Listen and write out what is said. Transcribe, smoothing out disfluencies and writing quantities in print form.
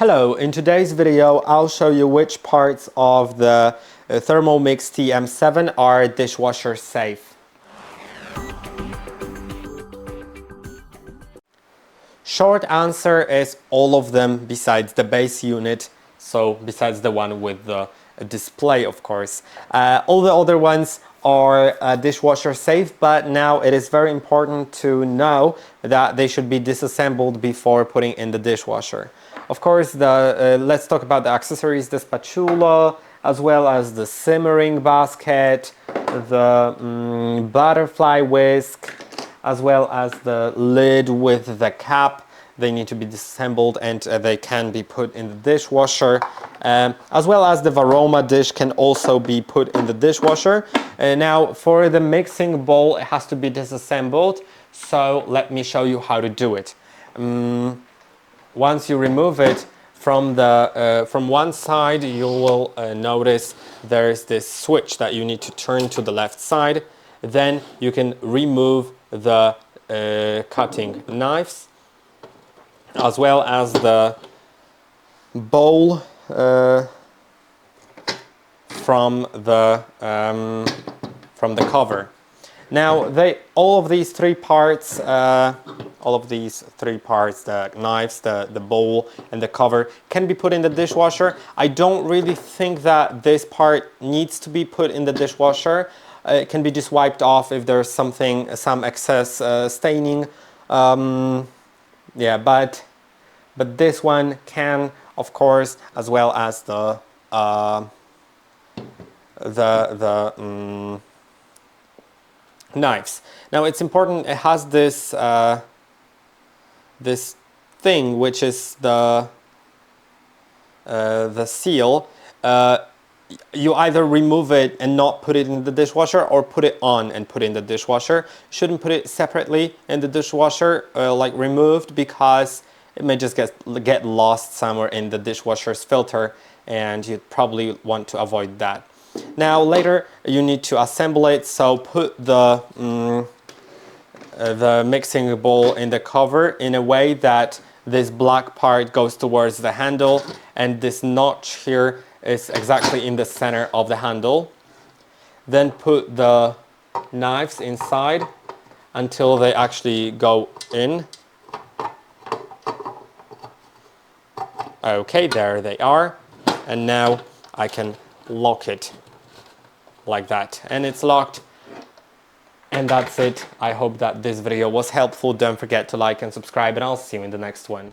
Hello, in today's video I'll show you which parts of the THERMOMIX TM7 are dishwasher safe. Short answer is all of them besides the base unit, so besides the one with the display, of course. All the other ones are dishwasher safe, but now it is very important to know that they should be disassembled before putting in the dishwasher. Of course, let's talk about the accessories, the spatula, as well as the simmering basket, the butterfly whisk, as well as the lid with the cap. They need to be disassembled and they can be put in the dishwasher. As well as the Varoma dish can also be put in the dishwasher. Now for the mixing bowl, it has to be disassembled. So let me show you how to do it. Once you remove it from one side, you will notice there's this switch that you need to turn to the left side. Then you can remove the cutting knives, as well as the bowl from the cover. Now all of these three parts, the knives, the bowl and the cover, can be put in the dishwasher. I don't really think that this part needs to be put in the dishwasher. It can be just wiped off if there's some excess staining. Yeah, but this one can, of course, as well as the knives. Now it's important, it has this this thing which is the seal. You either remove it and not put it in the dishwasher, or put it on and put it in the dishwasher. Shouldn't put it separately in the dishwasher, like removed, because it may just get lost somewhere in the dishwasher's filter, and you'd probably want to avoid that. Now later you need to assemble it, so put the mixing bowl in the cover in a way that this black part goes towards the handle, and this notch here is exactly in the center of the handle. Then put the knives inside until they actually go in. Okay, there they are. And now I can lock it like that, and it's locked. And that's it. I hope that this video was helpful. Don't forget to like and subscribe, and I'll see you in the next one.